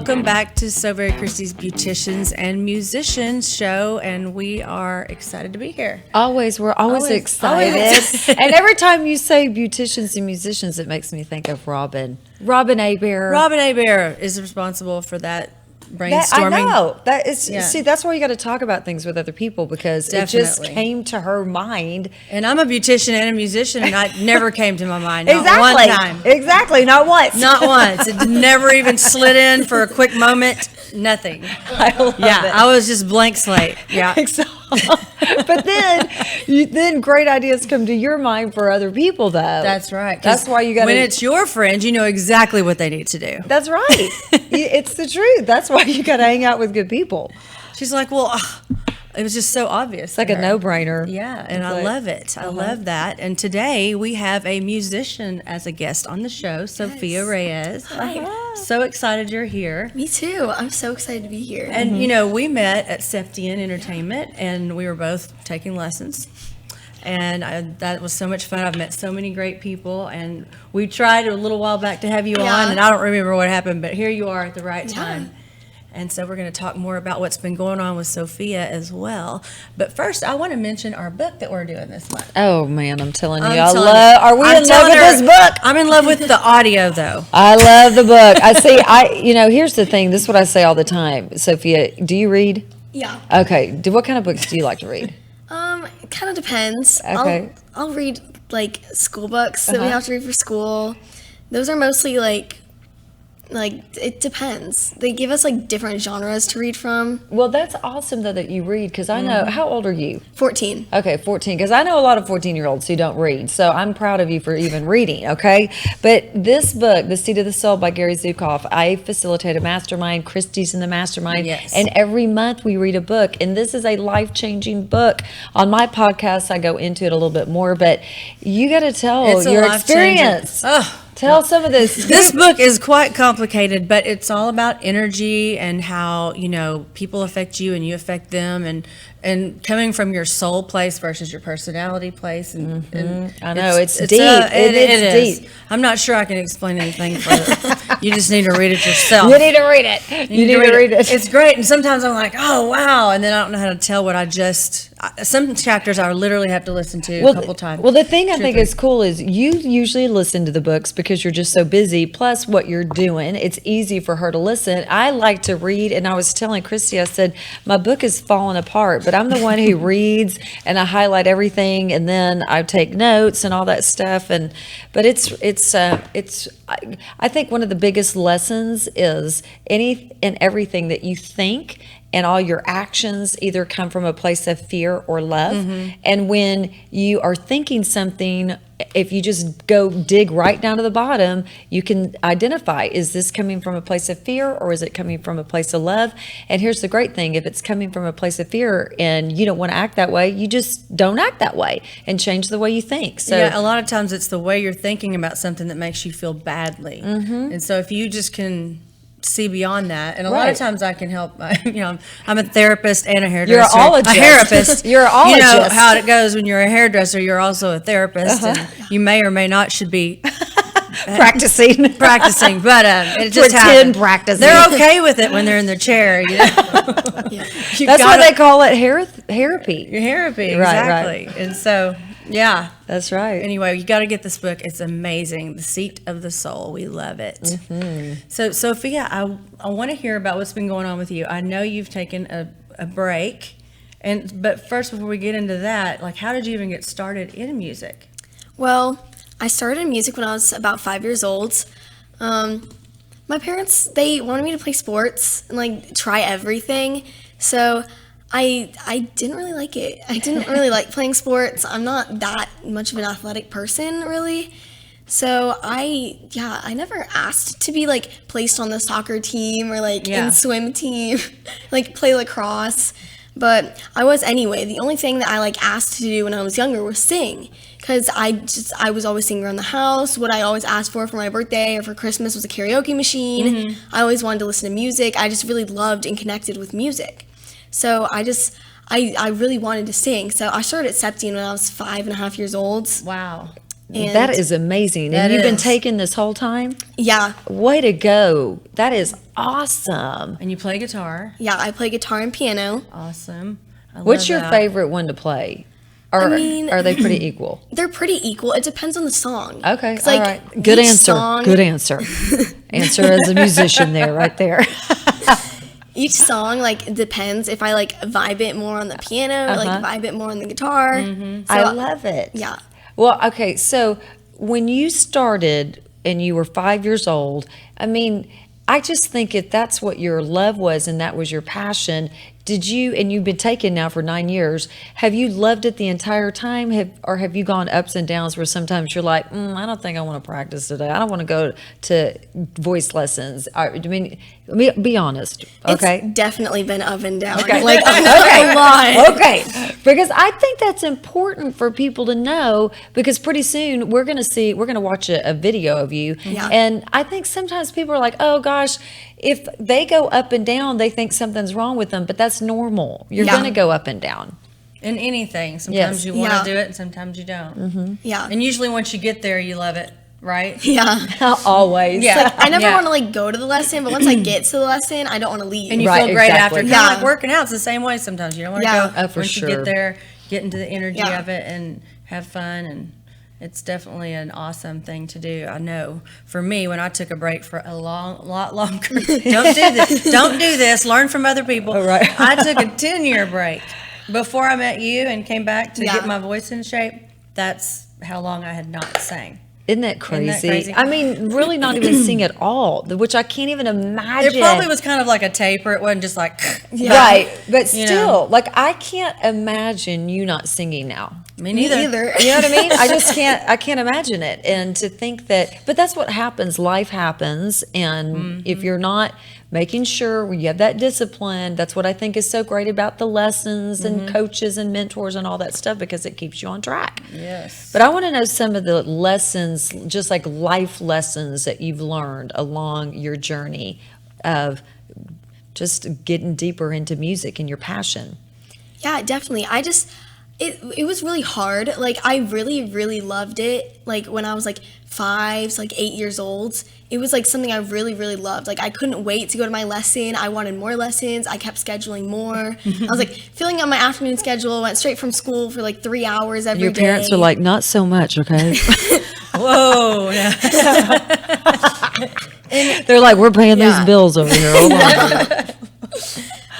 Welcome back to So Very Kristi's Beauticians and Musicians show, and we are excited to be here. We're always excited. And every time you say beauticians and musicians, it makes me think of Robin Hebert. Robin Hebert is responsible for that brainstorming. I know. See, that's why you got to talk about things with other people, because Definitely. It just came to her mind. And I'm a beautician and a musician, and it never came to my mind. Not Exactly. one time. Exactly. Not once. Not once. It never even slid in for a quick moment. Nothing. I love it. I was just blank slate. Yeah. But then great ideas come to your mind for other people, though. That's right. That's why you got to. When it's your friends, you know exactly what they need to do. That's right. It's the truth. That's why you got to hang out with good people. She's like, well, it was just so obvious. It's like a no-brainer. Yeah, and I love it. I love that. And today we have a musician as a guest on the show, Sophia Reyes. Hi. So excited you're here. Me too. I'm so excited to be here. And, we met at Septian Entertainment, and we were both taking lessons. And that was so much fun. I've met so many great people, and we tried a little while back to have you on, and I don't remember what happened, but here you are at the right time. And so we're going to talk more about what's been going on with Sophia as well. But first, I want to mention our book that we're doing this month. Oh, man, I'm telling you. Are we in love with this book? I'm in love with the audio, though. I love the book. Here's the thing. This is what I say all the time. Sophia, do you read? Yeah. Okay. What kind of books do you like to read? It kind of depends. Okay. I'll read, school books that we have to read for school. Those are mostly, it depends. They give us different genres to read from. Well, that's awesome though that you read, because I know, how old are you? 14. Okay, 14, because I know a lot of 14-year-olds who don't read, so I'm proud of you for even reading, okay? But this book, The Seat of the Soul by Gary Zukav, I facilitate a mastermind. Kristi's in the mastermind. Yes. And every month we read a book, and this is a life-changing book. On my podcast, I go into it a little bit more, but you got to tell your experience. Tell some of this. This book is quite complicated, but it's all about energy and how, people affect you and you affect them, and coming from your soul place versus your personality place. And I know, it's deep. It is deep. I'm not sure I can explain anything further. You just need to read it yourself. You need to read it. You need to read it. It's great. And sometimes I'm like, oh, wow. And then I don't know how to tell what some chapters I literally have to listen to a couple times. Well, the thing I think is cool is you usually listen to the books because you're just so busy, plus what you're doing. It's easy for her to listen. I like to read, and I was telling Kristi, I said, my book is falling apart, but I'm the one who reads, and I highlight everything, and then I take notes and all that stuff. But I think one of the biggest lessons is any and everything that you think and all your actions either come from a place of fear or love. And when you are thinking something, if you just go dig right down to the bottom, you can identify, is this coming from a place of fear or is it coming from a place of love? And here's the great thing. If it's coming from a place of fear and you don't want to act that way, you just don't act that way and change the way you think. So yeah, a lot of times it's the way you're thinking about something that makes you feel badly. And so if you just can see beyond that, and a lot of times I can help. I'm a therapist and a hairdresser. You're a therapist. You're a You know how it goes when you're a hairdresser. You're also a therapist, and you may or may not should be practicing, but it just pretend happens. practicing. They're okay with it when they're in their chair. That's why they call it therapy. Therapy, exactly. Right. And so. Yeah. That's right. Anyway, you got to get this book. It's amazing. The Seat of the Soul. We love it. So, Sophia, I want to hear about what's been going on with you. I know you've taken a break. But first, before we get into that, how did you even get started in music? Well, I started in music when I was about 5 years old. My parents, they wanted me to play sports and try everything. So I didn't really like it. I didn't really like playing sports. I'm not that much of an athletic person, really. So I never asked to be placed on the soccer team or in swim team, play lacrosse. But I was anyway. The only thing that I asked to do when I was younger was sing, because I was always singing around the house. What I always asked for my birthday or for Christmas was a karaoke machine. I always wanted to listen to music. I just really loved and connected with music. So I really wanted to sing. So I started at Septian when I was 5.5 years old. Wow. And That is amazing. That And you've been is. taking this whole time? yeah, Way to go. That is awesome. And you play guitar. yeah, I play guitar and piano. Awesome. I What's love your that. favorite one to play? Or I mean- are they pretty equal? They're pretty equal. It depends on the song. Okay, 'Cause, all right. Good each answer. song- Good answer. Answer as a musician there, right there. Each song like depends if I like vibe it more on the piano or like vibe it more on the guitar. So, I love it. yeah. Well, okay, so when you started and you were 5 years old, I mean, I just think if that's what your love was and that was your passion, did you, and you've been taken now for 9 years, have you loved it the entire time? Or have you gone ups and downs where sometimes you're like, I don't think I want to practice today. I don't want to go to voice lessons. I mean, be honest, okay? It's definitely been up and down. Okay. Like a lot. Okay, because I think that's important for people to know, because pretty soon we're going to watch a video of you. Yeah. And I think sometimes people are like, oh gosh, if they go up and down, they think something's wrong with them, but that's normal. You're Yeah. going to go up and down. In anything. Sometimes Yes. you want to Yeah. do it and sometimes you don't. Yeah. And usually once you get there, you love it, right? Yeah. Always. Yeah. Like I never Yeah. want to like go to the lesson, but once I get to the lesson, I don't want to leave. And you Right, feel great exactly. after. Kind Yeah. of like working out. It's the same way sometimes. You don't want to Yeah. go. Oh, for once sure. you get there, get into the energy Yeah. of it and have fun. And it's definitely an awesome thing to do. I know for me, when I took a break for a lot longer, don't do this. Don't do this. Learn from other people. Oh, right. I took a 10-year break before I met you and came back to Yeah. get my voice in shape. That's how long I had not sang. Isn't that crazy? crazy? I mean, really not even sing at all, which I can't even imagine. It probably was kind of like a taper. It wasn't just like, Right, but You still, know. like I can't imagine you not singing now. me Me neither. either. You know what I mean? I can't imagine it. And to think that, but that's what happens. Life happens. And if you're not making sure you have that discipline, that's what I think is so great about the lessons and coaches and mentors and all that stuff, because it keeps you on track. Yes. But I want to know some of the lessons, just like life lessons that you've learned along your journey of just getting deeper into music and your passion. Yeah, definitely. It was really hard. Like I really loved it. Like when I was like 5 to like 8 years old, it was like something I really loved. Like I couldn't wait to go to my lesson. I wanted more lessons. I kept scheduling more. I was like filling out my afternoon schedule. Went straight from school for like 3 hours every day. Your parents are like, not so much, okay? Whoa. Yeah. They're like, we're paying Yeah. these bills over here. Hold on.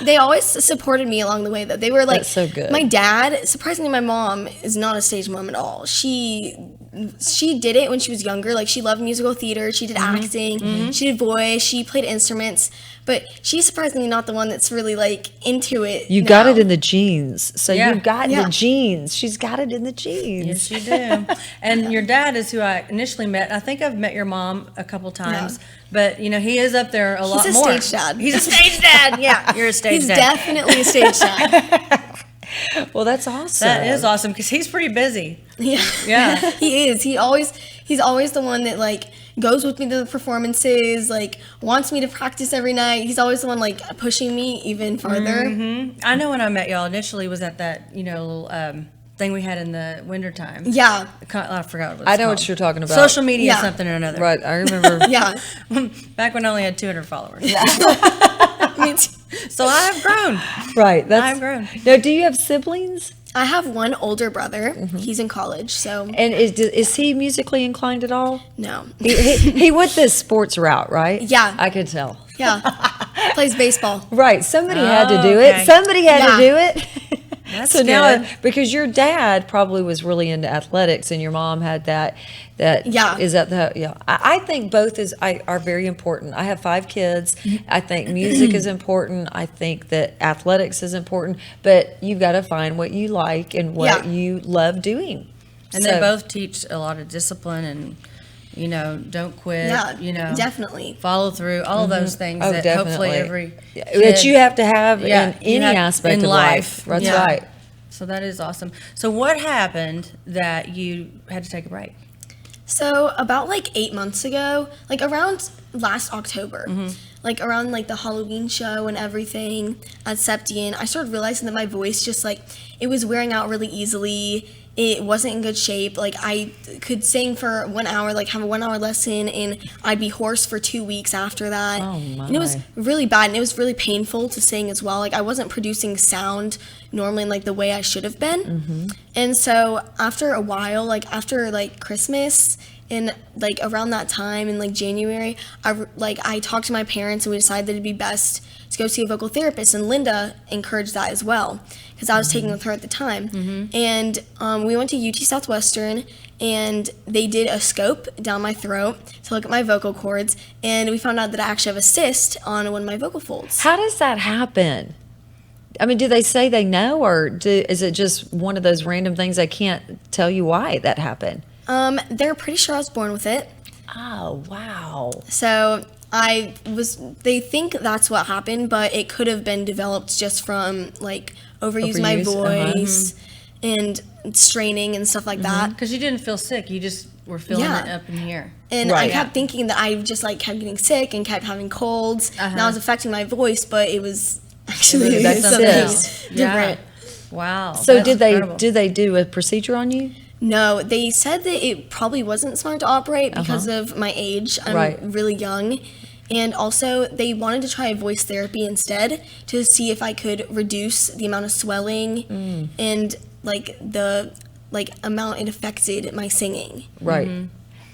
They always supported me along the way, though. They were like, That's so good. My dad, surprisingly, my mom is not a stage mom at all. She did it when she was younger. Like, she loved musical theater. She did acting. She did voice. She played instruments. But she's surprisingly not the one that's really, like, into it. You got it in the genes. So Yeah. you got Yeah. the genes. She's got it in the genes. Yes, you do. And your dad is who I initially met. I think I've met your mom a couple times, but you know he is up there a lot a more. stage dad. He's a stage dad. Yeah, you're a stage He's dad. definitely a stage dad. Well, that's awesome. That is awesome because he's pretty busy. Yeah. Yeah. He is. He's always the one that, like, goes with me to the performances, like, wants me to practice every night. He's always the one, like, pushing me even farther. I know when I met y'all initially was at that little thing we had in the wintertime. Yeah. I forgot what it was I know called. what you're talking about. Social media Yeah. something or another. Right. I remember. Yeah. Back when I only had 200 followers. Me too. So I have grown. Right. That's, I've grown. Now, do you have siblings? I have one older brother. He's in college, so And is he musically inclined at all? no. He went this sports route, right? Yeah. I could tell. Yeah. Plays baseball. Right. Somebody had to do okay. it. Somebody had to do Yeah. it. That's So now, good. because your dad probably was really into athletics, and your mom had that. Yeah. Is that the yeah? I think both are very important. I have 5 kids. I think music is important. I think that athletics is important. But you've got to find what you like and what Yeah. you love doing. And So- they both teach a lot of discipline and, don't quit, Yeah. Definitely. follow through, all of those things Oh, that definitely. hopefully every that kid- you have to have Yeah, in you any have- aspect in of life. That's Yeah. right. So that is awesome. So what happened that you had to take a break? So about like 8 months ago, like around last October, like around like the Halloween show and everything at Septian, I started realizing that my voice just like it was wearing out really easily. it wasn't in good shape. Like, I could sing for 1 hour, like have a 1 hour lesson, and I'd be hoarse for 2 weeks after that. Oh, my. And it was really bad, and it was really painful to sing as well. Like, I wasn't producing sound normally in like the way I should have been. And so after a while, like after like Christmas and like around that time in like January, I talked to my parents, and we decided that it'd be best to go see a vocal therapist, and Linda encouraged that as well, because I was taking with her at the time. And we went to UT Southwestern, and they did a scope down my throat to look at my vocal cords, and we found out that I actually have a cyst on one of my vocal folds. How does that happen? I mean, do they say they know, or is it just one of those random things they can't tell you why that happened? They're pretty sure I was born with it. Oh, wow. So they think that's what happened, but it could have been developed just from like overuse my voice and straining and stuff like that. Because you didn't feel sick, you just were feeling it up in here. And I kept thinking that I just like kept getting sick and kept having colds, and that was affecting my voice, but it was actually something different. Wow. So that's did incredible. they do a procedure on you? No, they said that it probably wasn't smart to operate because of my age. I'm really young. And also, they wanted to try voice therapy instead to see if I could reduce the amount of swelling and like the amount it affected my singing. Right.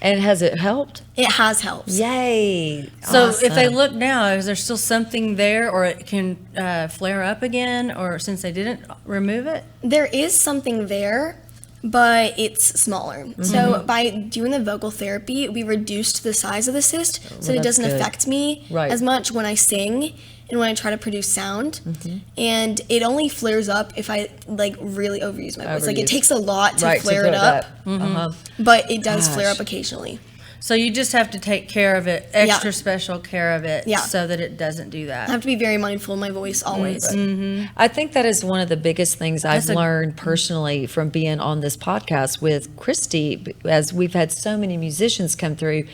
And has it helped? It has helped. Yay. So Awesome. if they look now, is there still something there, or it can flare up again, or since they didn't remove it? There is something there, but it's smaller. So by doing the vocal therapy, we reduced the size of the cyst so it doesn't affect me as much when I sing and when I try to produce sound. And it only flares up if I like really overuse my voice. Like, it takes a lot to flare it up, but it does flare up occasionally. So you just have to take care of it, extra special care of it, so that it doesn't do that. I have to be very mindful of my voice always. I think that is one of the biggest things I've learned personally from being on this podcast with Kristi, as we've had so many musicians come through.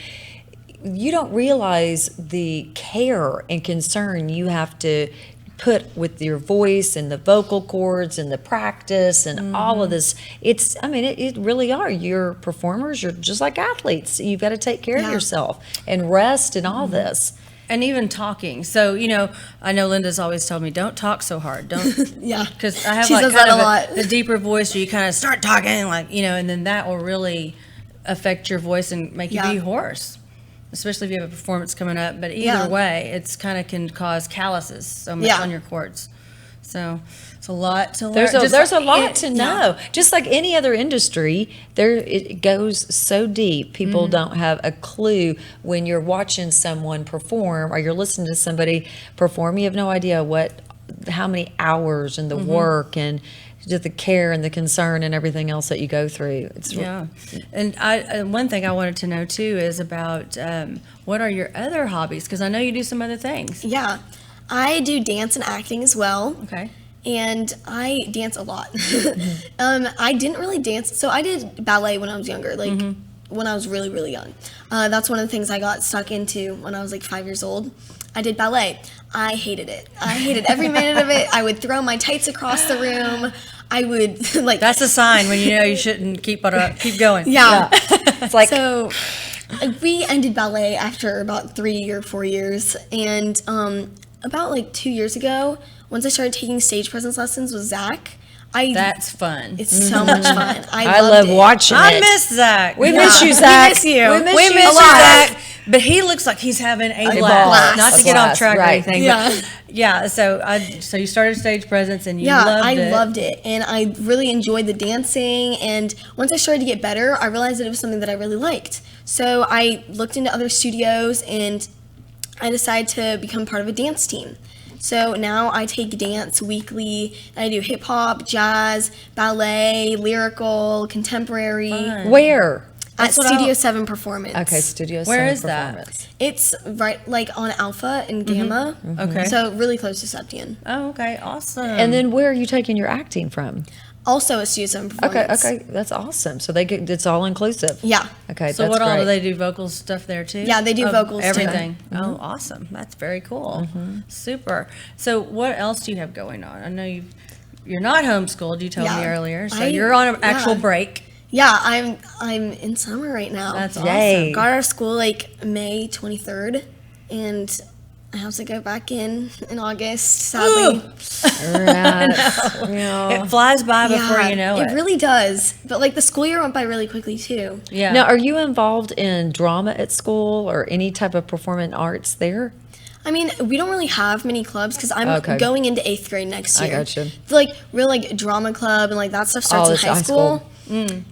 You don't realize the care and concern you have to put with your voice and the vocal cords and the practice and all of this. It really are. You're performers. You're just like athletes. You've got to take care of yourself and rest and all this. And even talking. So, I know Linda's always told me, don't talk so hard. Don't. Because I have She says that a lot. a deeper voice where you kind of start talking and then that will really affect your voice and make you be hoarse. Especially if you have a performance coming up. But either way, it's kind of can cause calluses so much on your cords. So it's a lot to learn. There's a lot to know. Just like any other industry, it goes so deep. People don't have a clue when you're watching someone perform or you're listening to somebody perform. You have no idea how many hours and the work and just the care and the concern and everything else that you go through. And one thing I wanted to know too is about what are your other hobbies? Because I know you do some other things. Yeah, I do dance and acting as well. Okay. And I dance a lot. I didn't really dance. So I did ballet when I was younger, when I was really, really young. That's one of the things I got stuck into when I was 5 years old. I did ballet. I hated it. I hated every minute of it. I would throw my tights across the room. I would That's a sign when you know you shouldn't keep going. Yeah. it's like So we ended ballet after about 3 or 4 years, and about 2 years ago, once I started taking stage presence lessons with Zach, that's fun. It's so much fun. I love watching it. I miss Zach. We miss you, Zach. We miss you. We miss We you miss a you, lot. Zach. But he looks like he's having a blast. Not to get off track or anything. Yeah. So you started stage presence and you loved it. I loved it, and I really enjoyed the dancing. And once I started to get better, I realized that it was something that I really liked. So I looked into other studios, and I decided to become part of a dance team. So now I take dance weekly. I do hip hop, jazz, ballet, lyrical, contemporary. Fun. Where? At Studio 7 Performance. Okay, Studio 7 Where is Performance. It's right on Alpha and Gamma. Okay. So really close to Septian. Oh, okay. Awesome. And then where are you taking your acting from? Also at Studio 7 Performance. Okay, that's awesome. So it's all inclusive. Yeah. Okay, so that's what all great. do they do? Vocal stuff there too? Yeah, they do vocals too. Everything. Oh, awesome. That's very cool. Super. So what else do you have going on? I know you're not homeschooled. You told me Yeah. earlier, so you're on an actual yeah. break. Yeah, I'm in summer right now. That's Yay. awesome. Got out of school like May 23rd, and I have to go back in August, sadly. Yeah. It flies by before you know it. It really does. But like the school year went by really quickly too. Yeah. Now, are you involved in drama at school or any type of performing arts there? I mean, we don't really have many clubs because I'm Okay. going into 8th grade next I year. gotcha. The, like real like drama club and like that stuff starts in that's high high school. school.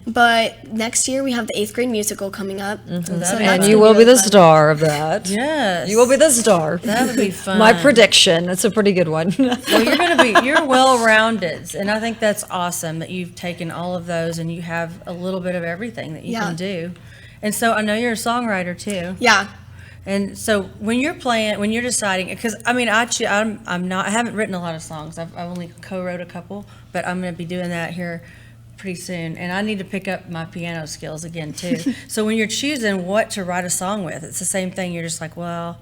But next year we have the 8th grade musical coming up. So that'd be that's fun. And gonna you will be really the fun. star of that. Yes. You will be the star. That would be fun. My prediction. That's a pretty good one. Well, you're well-rounded, and I think that's awesome that you've taken all of those and you have a little bit of everything that you Yeah. can do. And so I know you're a songwriter too. Yeah. And so when you're deciding, because I mean, I haven't written a lot of songs. I've only co-wrote a couple, but I'm going to be doing that here pretty soon. And I need to pick up my piano skills again too. So when you're choosing what to write a song with, it's the same thing. You're just like, well,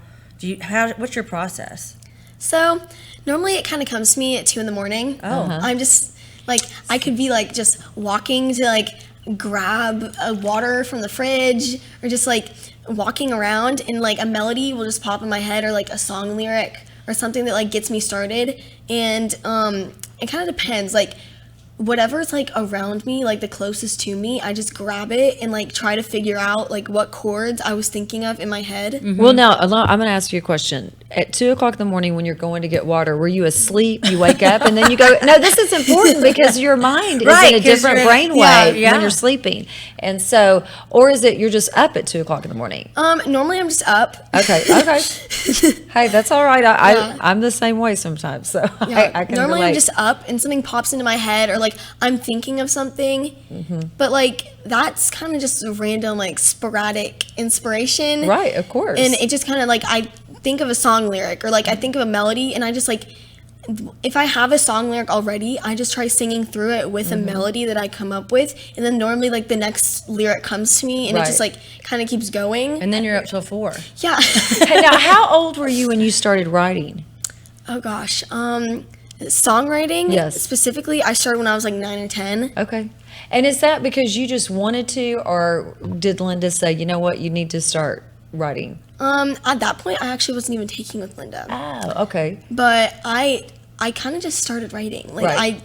what's your process? So normally it kind of comes to me at 2 a.m. Oh. I'm just like, I could be like just walking to like grab a water from the fridge or just like walking around and like a melody will just pop in my head or like a song lyric or something that like gets me started. And it kind of depends, like whatever's like around me, like the closest to me, I just grab it and like try to figure out like what chords I was thinking of in my head. Well, now, I'm going to ask you a question. At 2 o'clock in the morning when you're going to get water, were you asleep? You wake up and then you go, no, this is important because your mind Right, is in a 'cause different you're- brainwave yeah. when you're sleeping. And so, or is it you're just up at 2 o'clock in the morning? Normally I'm just up. Okay. Hey, that's all right. I'm the same way sometimes. So Yeah. I can Normally relate. I'm just up and something pops into my head or like I'm thinking of something, but like that's kind of just a random like sporadic inspiration. Right, of course. And it just kind of like I think of a song lyric or like I think of a melody and I just like if I have a song lyric already, I just try singing through it with a melody that I come up with, and then normally like the next lyric comes to me and it just Right. like kind of keeps going. And then you're up till 4. Yeah. Hey, now, how old were you when you started writing? Oh gosh. Songwriting Yes. specifically, I started when I was like 9 or 10. Okay. And is that because you just wanted to, or did Linda say, you know what, you need to start writing? At that point, I actually wasn't even taking with Linda, Oh, okay. but I kind of just started writing. Like Right.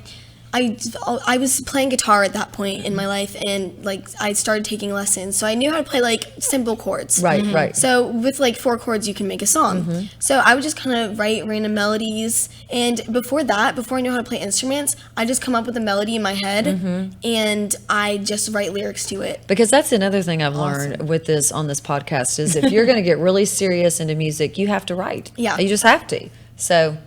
I was playing guitar at that point in my life, and like I started taking lessons, so I knew how to play like simple chords. Right, right. So with like 4 chords, you can make a song. So I would just kind of write random melodies, and before that, before I knew how to play instruments, I just come up with a melody in my head, and I just write lyrics to it. Because that's another thing I've learned with this on this podcast is if you're going to get really serious into music, you have to write. Yeah. You just have to. So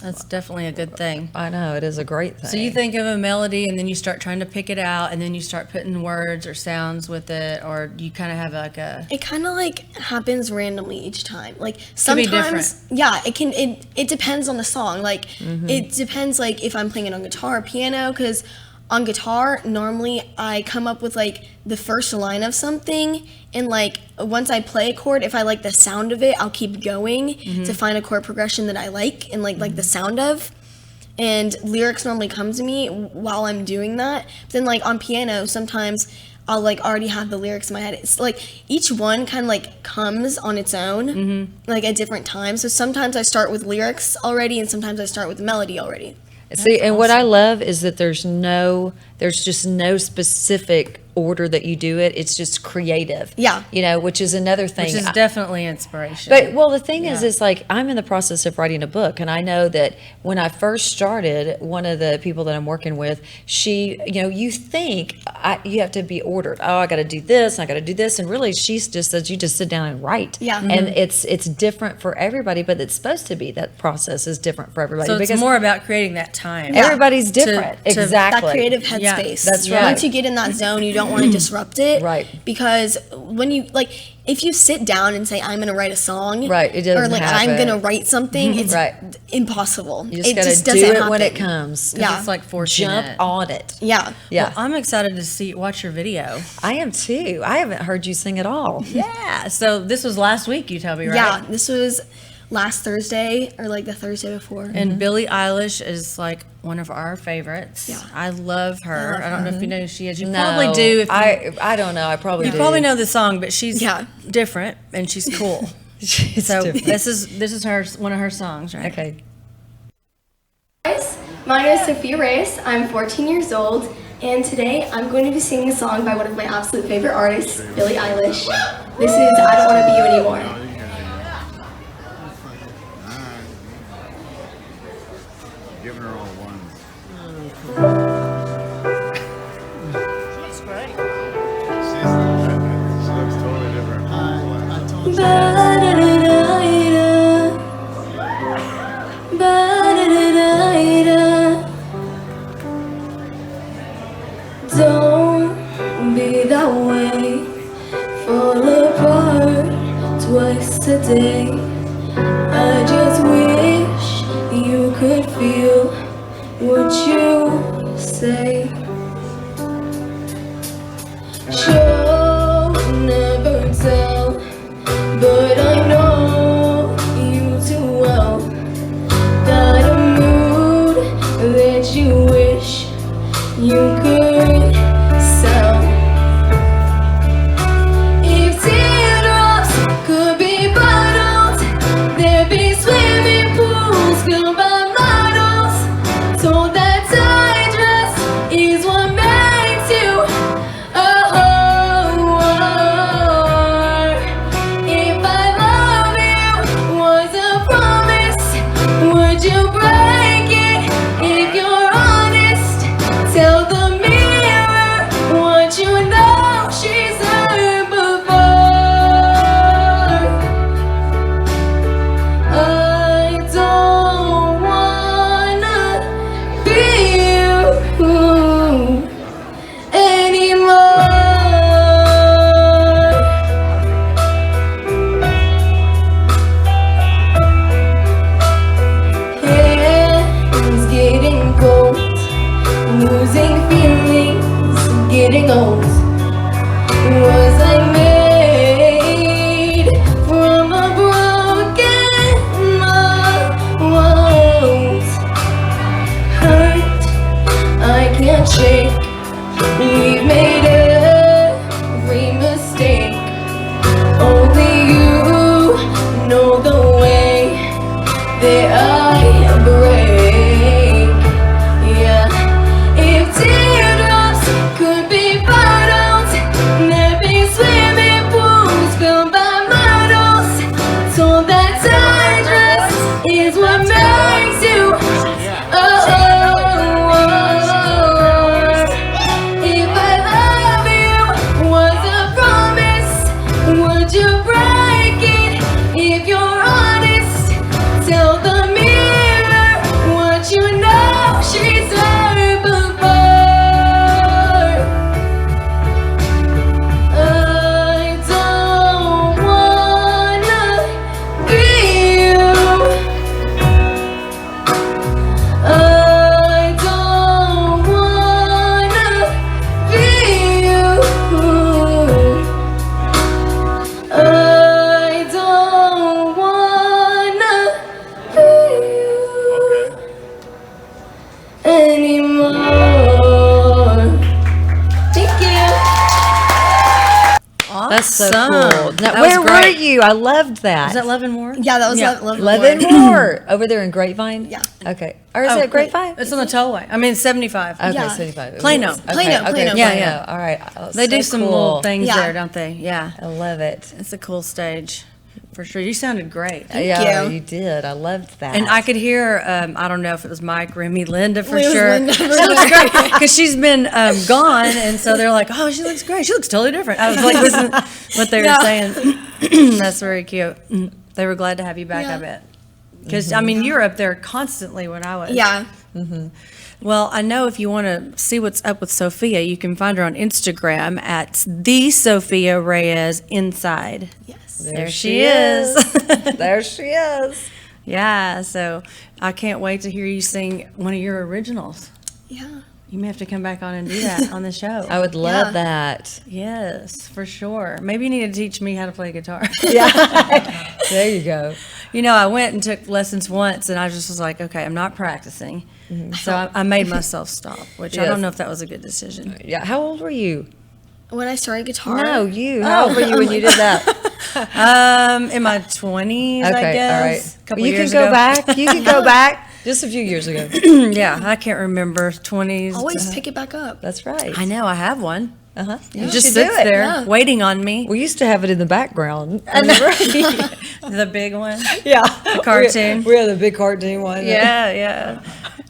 That's definitely a good thing. I know it is a great thing. So you think of a melody and then you start trying to pick it out and then you start putting words or sounds with it, or you kind of have like a, It kind of like happens randomly each time. Like be sometimes, different. yeah, it can. It depends on the song. Like it depends like if I'm playing it on guitar or piano. Because on guitar, normally I come up with like the first line of something, and like once I play a chord, if I like the sound of it, I'll keep going to find a chord progression that I like and like the sound of. And lyrics normally come to me while I'm doing that. But then like on piano, sometimes I'll like already have the lyrics in my head. It's like each one kind of like comes on its own, like at different times. So sometimes I start with lyrics already, and sometimes I start with the melody already. See, and what I love is that there's just no specific order that you do it. It's just creative. Yeah. You know, which is another thing. which is definitely inspiration. But well, the thing is like I'm in the process of writing a book, and I know that when I first started, one of the people that I'm working with, she, you know, you think you have to be ordered. Oh, I got to do this, I got to do this, and really, she just says you just sit down and write. Yeah. And it's different for everybody, but it's supposed to be that process is different for everybody so it's because more about creating that time. everybody's different. to- exactly. That creative Yeah, headspace. that's right. Once you get in that zone, you don't want to disrupt it. Right. Because when you like, if you sit down and say I'm gonna write a song, Right, it doesn't or like happen. I'm gonna write something, it's Right. impossible. You just it got just to do doesn't it when it happen. comes. Yeah. It's like forcing Jump it. on it. Yeah. Yeah. Well, I'm excited to watch your video. I am too. I haven't heard you sing at all. Yeah. So this was last week, you tell me, right? Yeah, this was last Thursday or like the Thursday before. And Billie Eilish is like one of our favorites. Yeah. I love her. I don't know if you know who she is. You No, probably do. If I don't know. I probably you do. probably know the song, but she's Yeah. different and she's cool. She's So different. this is her one of her songs, right? Okay. Guys, my name is Sophia Reyes. I'm 14 years old, and today I'm going to be singing a song by one of my absolute favorite artists, Billie Eilish. This is I Don't Want to Be You Anymore. Giving her all ones. That's great. She looks totally different. Don't be that way, fall apart twice today. I just wish you could feel what you say. Show, never tell, but I know you too well. Got a mood that you wish you could sell. If teardrops could be bottled, there'd be swimming pools filled by models. Told that tight dress is what makes you a whore. If I love you was a promise, would you break it? If you're honest, tell the mirror what you know she's heard before. I don't wanna be you anymore. Hands getting cold, losing feelings, getting old. Was I made from a broken mold? Hurt, I can't shake. We've made every mistake. Only you know the way that I break. Yeah. If teardrops could be bottled, there'd be swimming pools filled by models. Told that tight dress is what makes you a whore. If I love you was a promise, would you break it? If you're honest, tell the mirror what you know she's heard before. I don't wanna be you. I don't wanna be you. I don't wanna be you anymore. Thank you. That's so Awesome. cool. Now, That where was were great. you? I loved that. Is that Love and War? Yeah, that was Yeah. Love and More over there in Grapevine? Yeah. Okay. Or is Oh, it Grapevine? It's on the tollway. I mean, 75. Okay, Yeah. 75. Plano. Okay, Plano, okay, Plano. Yeah, Plano. yeah. All right. Oh, They do so some cool. little things Yeah. there, don't they? Yeah. I love it. It's a cool stage, for sure. You sounded great. Yeah, you. you did. I loved that. And I could hear, I don't know if it was Mike, Remy, Linda for It was sure. Linda She for looks sure. great because she's been gone, and so they're like, "Oh, she looks great. She looks totally different." I was like, "Listen, what they were Yeah. saying." That's very cute. They were glad to have you back. Yeah. I bet. Because I mean, you're up there constantly when I was. Yeah. Well, I know if you want to see what's up with Sophia, you can find her on Instagram at the Sophia Reyes Inside. Yes. There she is. There she is. Yeah, so I can't wait to hear you sing one of your originals. Yeah. You may have to come back on and do that on the show. I would love Yeah. that. Yes, for sure. Maybe you need to teach me how to play guitar. Yeah. There you go. I went and took lessons once, and I just was like, okay, I'm not practicing. So I made myself stop, which I Yes. don't know if that was a good decision. Yeah. How old were you? When I started guitar, No, you. How old were you when you did that? In my 20s, I Okay, guess. all right. A couple You can years go ago. back. You can go back. Just a few years ago. Yeah, I can't remember 20s. always pick it back up. That's right. I know, I have one. Uh-huh. It just sits there Yeah. waiting on me. We used to have it in the background. The big one. Yeah. The cartoon. We had the big cartoon one. Yeah.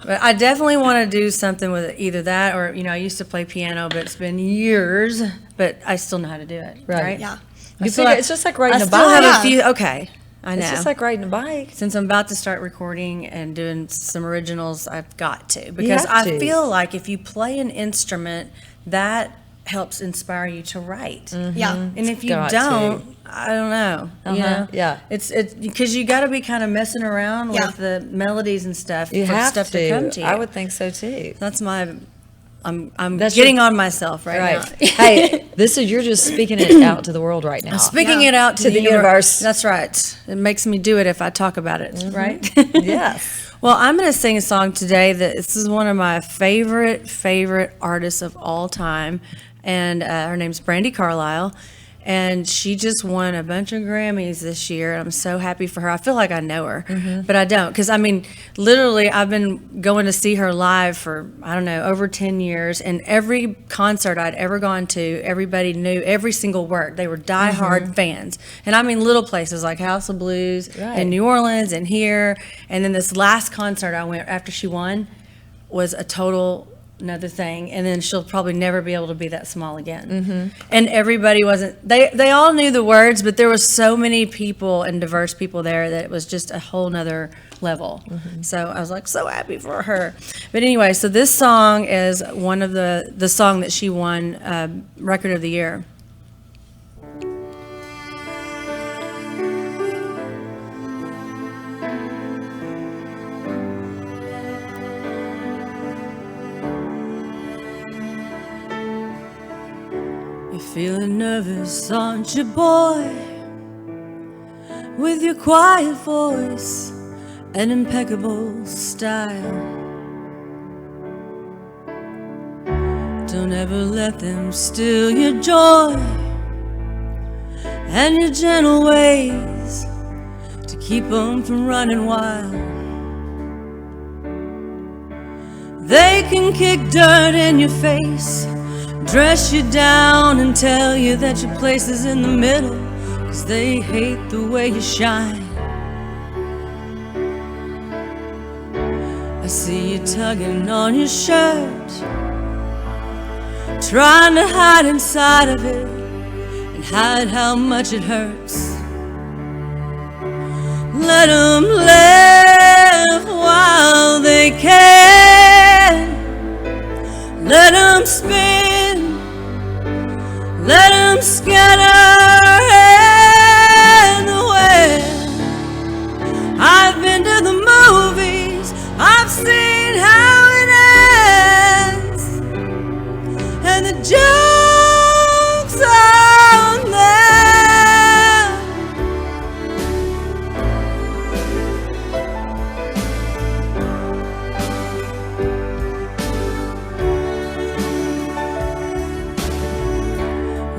But I definitely want to do something with either that or, I used to play piano, but it's been years, but I still know how to do it. Right. Right? Yeah. I You still figure have- it's just like riding I a still have bike. a few, okay. I know. It's just like riding a bike. Since I'm about to start recording and doing some originals, I've got to. Because have I to. feel like if you play an instrument, that helps inspire you to write. Yeah. And if you Got don't, I don't know. Uh-huh, yeah. It's because you got to be kind of messing around Yeah. with the melodies and stuff You for have stuff to come to you. I would think so too. That's my. I'm That's getting your- on myself right, Right. now. Hey, you're just speaking it out to the world right now. Speaking Yeah. it out to, To the universe. That's right. It makes me do it if I talk about it, right? Yes. Well, I'm going to sing a song today that this is one of my favorite artists of all time, and her name's Brandy Carlisle, and she just won a bunch of Grammys this year. I'm so happy for her. I feel like I know her, but I don't, because literally, I've been going to see her live for over 10 years, and every concert I'd ever gone to, everybody knew every single word. They were diehard fans, and little places like House of Blues Right. in New Orleans and here, and then this last concert I went after she won was a total another thing, and then she'll probably never be able to be that small again. And everybody wasn't, they all knew the words, but there was so many people and diverse people there that it was just a whole nother level. So I was like so happy for her. But anyway, so this song is one of the song that she won Record of the Year. You're feeling nervous, aren't you, boy? With your quiet voice and impeccable style. Don't ever let them steal your joy and your gentle ways to keep them from running wild. They can kick dirt in your face, dress you down and tell you that your place is in the middle, 'cause they hate the way you shine. I see you tugging on your shirt, trying to hide inside of it and hide how much it hurts. Let them laugh while they can. Let them spin, let them scatter in the wind. I've been to the movies, I've seen how it ends, and the joke's on them.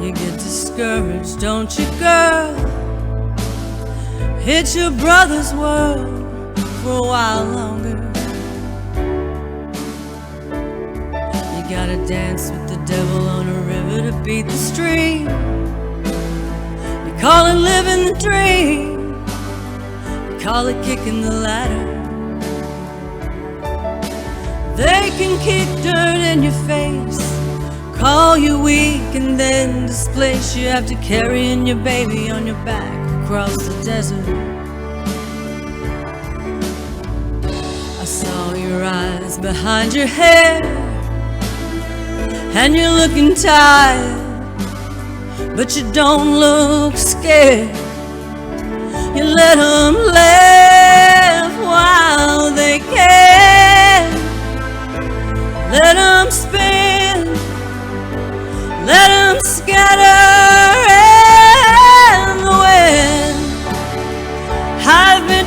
You get discouraged, don't you, girl? Hit your brother's world for a while longer. You gotta dance with the devil on a river to beat the stream. You call it living the dream, you call it kicking the ladder. They can kick dirt in your face, call you weak, and then displace you after carrying your baby on your back across the desert. I saw your eyes behind your hair, and you're looking tired, but you don't look scared. You let them laugh while they can. Let them spin, let them scatter in the wind. I've been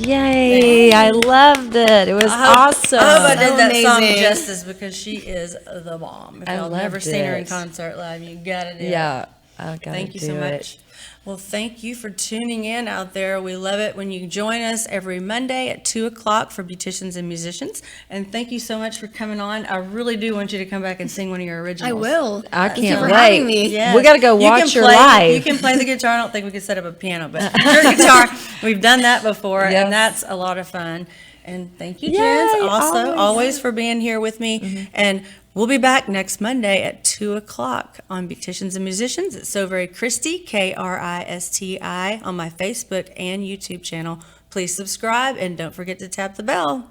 Yay! I loved it. It was awesome. I hope I did that song Amazing. justice because she is the bomb. If I y'all never loved seen her in it. concert live, you gotta do it. Yeah, I gotta Thank you do so it. much. Well, thank you for tuning in out there. We love it when you join us every Monday at 2 o'clock for Beauticians and Musicians. And thank you so much for coming on. I really do want you to come back and sing one of your originals. I will. I Thank you can't for wait. having me. Yes. We gotta go You can watch your play- live. You can play the guitar. I don't think we could set up a piano, but your guitar, we've done that before, Yes. and that's a lot of fun. And thank you, Yay, Jens, also, always. always for being here with me. And we'll be back next Monday at 2 o'clock on Beauticians and Musicians. It's So Very Kristi, Kristi, on my Facebook and YouTube channel. Please subscribe and don't forget to tap the bell.